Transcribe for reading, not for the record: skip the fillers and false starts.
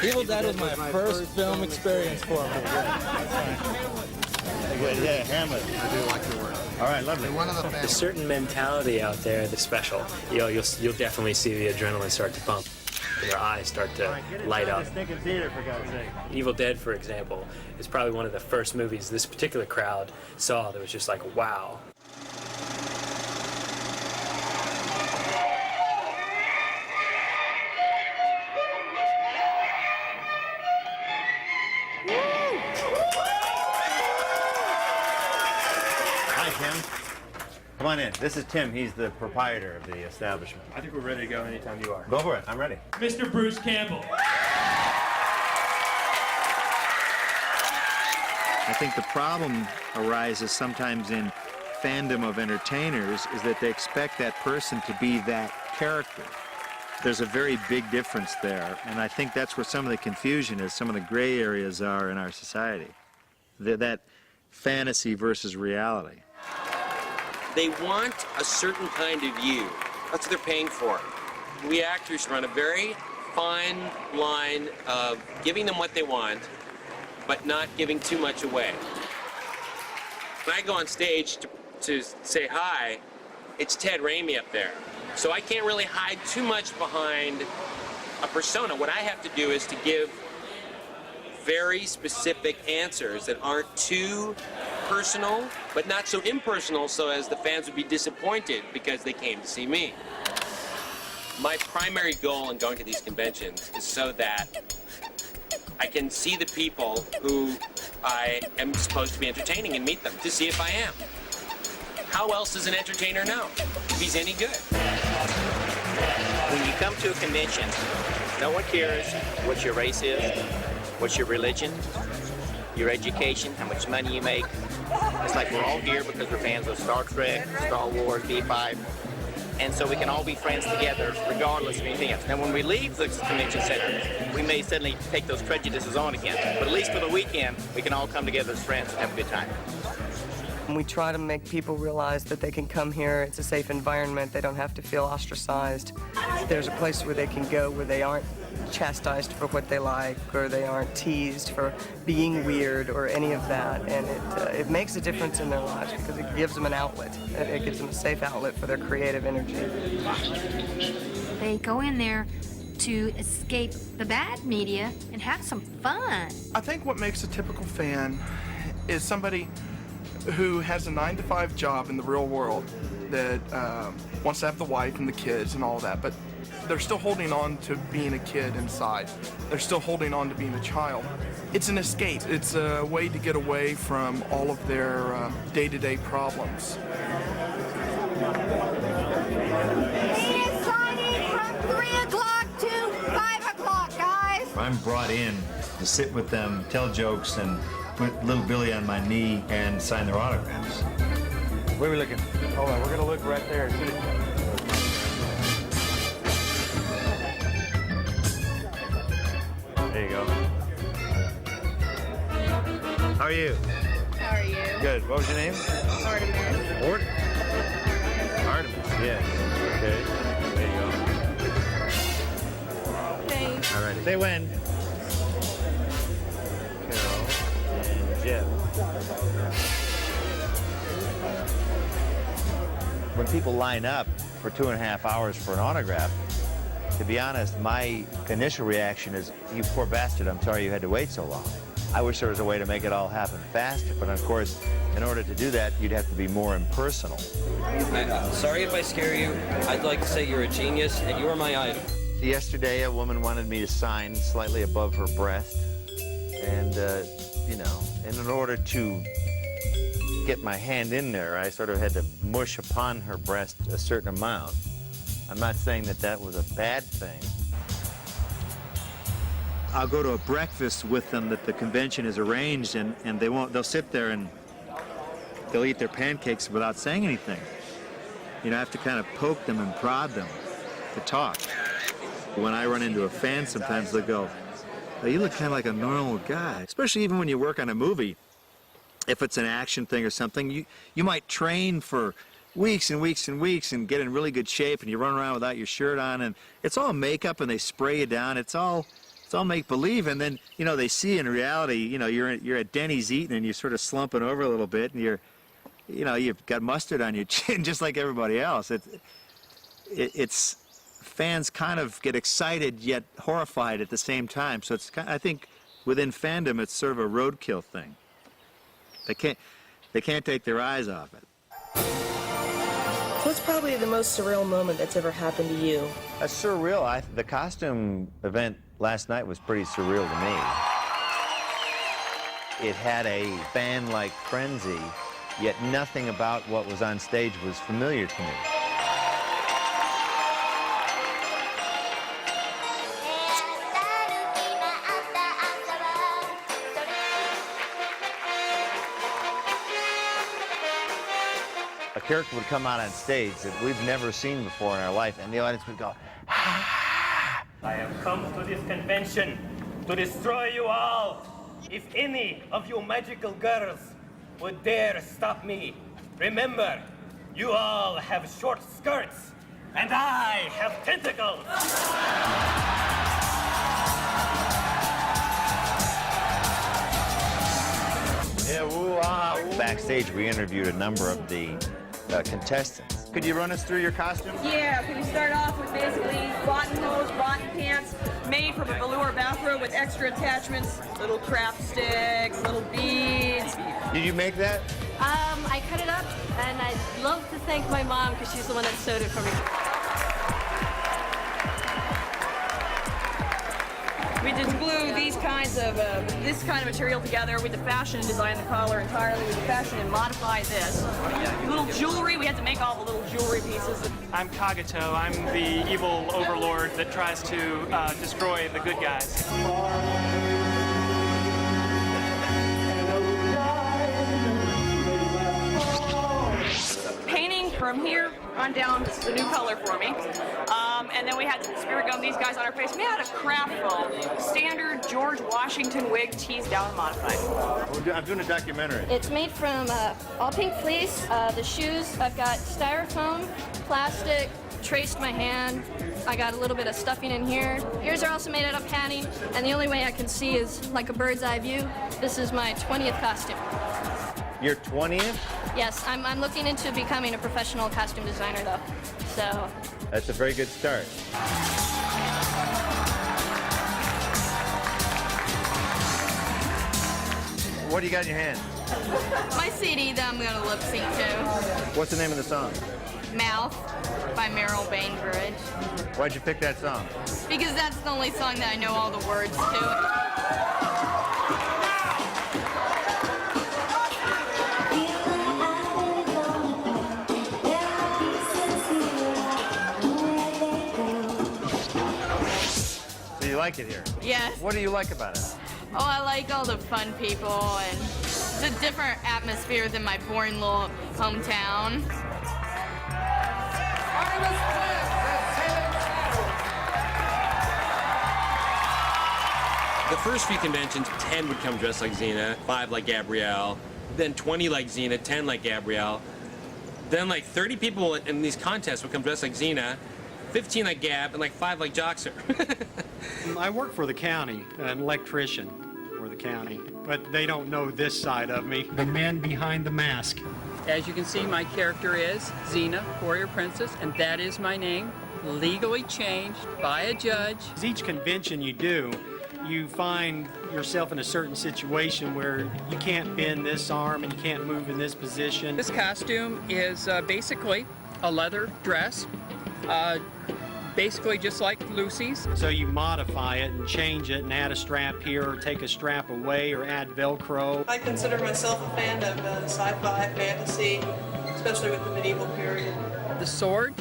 Evil Dead was my first film experience for me. Yeah, Hamlet. I do like your work. All right, lovely. There's a certain mentality out there that's special. You know, you'll definitely see the adrenaline start to pump. Your eyes start to light up. Theater, for God's sake. Evil Dead, for example, is probably one of the first movies this particular crowd saw that was just like, wow. Hi, Tim. Come on in. This is Tim. He's the proprietor of the establishment. I think we're ready to go anytime you are. Go for it. I'm ready. Mr. Bruce Campbell. I think the problem arises sometimes in fandom of entertainers is that they expect that person to be that character. There's a very big difference there, and I think that's where some of the confusion is, some of the gray areas are in our society. That fantasy versus reality. They want a certain kind of you. That's what they're paying for. We actors run a very fine line of giving them what they want, but not giving too much away. When I go on stage to say hi, it's Ted Raimi up there. So I can't really hide too much behind a persona. What I have to do is to give very specific answers that aren't too personal, but not so impersonal so as the fans would be disappointed because they came to see me. My primary goal in going to these conventions is so that I can see the people who I am supposed to be entertaining and meet them to see if I am. How else does an entertainer know if he's any good? When you come to a convention, no one cares what your race is, what's your religion, your education, how much money you make. It's like we're all here because we're fans of Star Trek, Star Wars, D5, and so we can all be friends together regardless of anything else. Now when we leave the convention center, we may suddenly take those prejudices on again, but at least for the weekend, we can all come together as friends and have a good time. We try to make people realize that they can come here, it's a safe environment, they don't have to feel ostracized. There's a place where they can go where they aren't chastised for what they like, or they aren't teased for being weird or any of that, and it makes a difference in their lives because it gives them an outlet. It gives them a safe outlet for their creative energy. They go in there to escape the bad media and have some fun. I think what makes a typical fan is somebody who has a 9-to-5 job in the real world that wants to have the wife and the kids and all that, but they're still holding on to being a kid inside. They're still holding on to being a child. It's an escape. It's a way to get away from all of their day-to-day problems. It's signing from 3 o'clock to 5 o'clock, guys. I'm brought in to sit with them, tell jokes, and put little Billy on my knee and sign their autographs. Where are we looking? Hold on, we're gonna look right there. There you go. How are you? How are you? Good. What was your name? Artemis. Artemis, yes. Okay. There you go. Thanks. All right. Say when. Carol and Jeff. When people line up for 2.5 hours for an autograph, to be honest, my initial reaction is, you poor bastard, I'm sorry you had to wait so long. I wish there was a way to make it all happen faster, but of course, in order to do that, you'd have to be more impersonal. Sorry if I scare you. I'd like to say you're a genius, and you are my idol. Yesterday, a woman wanted me to sign slightly above her breast, and, you know, and in order to get my hand in there, I sort of had to mush upon her breast a certain amount. I'm not saying that that was a bad thing. I'll go to a breakfast with them that the convention has arranged, and they'll sit there and they'll eat their pancakes without saying anything. You know, I have to kind of poke them and prod them to talk. When I run into a fan, sometimes they'll go, oh, you look kind of like a normal guy. Especially even when you work on a movie. If it's an action thing or something, you might train for weeks and weeks and weeks and get in really good shape, and you run around without your shirt on, and it's all makeup and they spray you down. It's all it's all make-believe, and then, you know, they see in reality, you know, you're at Denny's eating and you're sort of slumping over a little bit, and you've got mustard on your chin just like everybody else. It's fans kind of get excited yet horrified at the same time. So it's I think within fandom it's sort of a roadkill thing. They can't take their eyes off it. What's probably the most surreal moment that's ever happened to you? Surreal. The costume event last night was pretty surreal to me. It had a fan-like frenzy, yet nothing about what was on stage was familiar to me. A character would come out on stage that we've never seen before in our life, and the audience would go, "Ah!" I have come to this convention to destroy you all. If any of you magical girls would dare stop me, remember, you all have short skirts, and I have tentacles. Yeah, woo-ah. Backstage, we interviewed a number of the contestants. Could you run us through your costume? Yeah, okay, we start off with basically button hose, button pants, made from a velour bathrobe with extra attachments, little craft sticks, little beads. Did you make that? I cut it up, and I'd love to thank my mom because she's the one that sewed it for me. We just glue these kinds of, this kind of material together with the fashion and design the collar entirely with the fashion and modify this. Little jewelry, we had to make all the little jewelry pieces. I'm Kagato. I'm the evil overlord that tries to destroy the good guys. Painting from here on down, this is a new color for me. And then we had to spirit gum these guys on our face. We had a craft foam, standard George Washington wig teased down and modified. I'm doing a documentary. It's made from all pink fleece. The shoes, I've got styrofoam, plastic, traced my hand. I got a little bit of stuffing in here. Ears are also made out of padding, and the only way I can see is like a bird's eye view. This is my 20th costume. Your 20th? Yes, I'm looking into becoming a professional costume designer, though. So That's a very good start. What do you got in your hand? My CD that I'm gonna lip sync to. What's the name of the song? Mouth by Meryl Bainbridge. Why'd you pick that song? Because that's the only song that I know all the words to. You like it here? Yes. What do you like about it? Oh, I like all the fun people, and it's a different atmosphere than my boring little hometown. The first few conventions, 10 would come dressed like Xena, 5 like Gabrielle, then 20 like Xena, 10 like Gabrielle. Then like 30 people in these contests would come dressed like Xena, 15 like Gab, and like 5 like Joxer. I work for the county, an electrician for the county, but they don't know this side of me. The man behind the mask. As you can see, my character is Xena, Warrior Princess, and that is my name, legally changed by a judge. Each convention you do, you find yourself in a certain situation where you can't bend this arm and you can't move in this position. This costume is basically a leather dress, basically just like Lucy's. So you modify it and change it and add a strap here or take a strap away or add Velcro. I consider myself a fan of sci-fi, fantasy, especially with the medieval period. The sword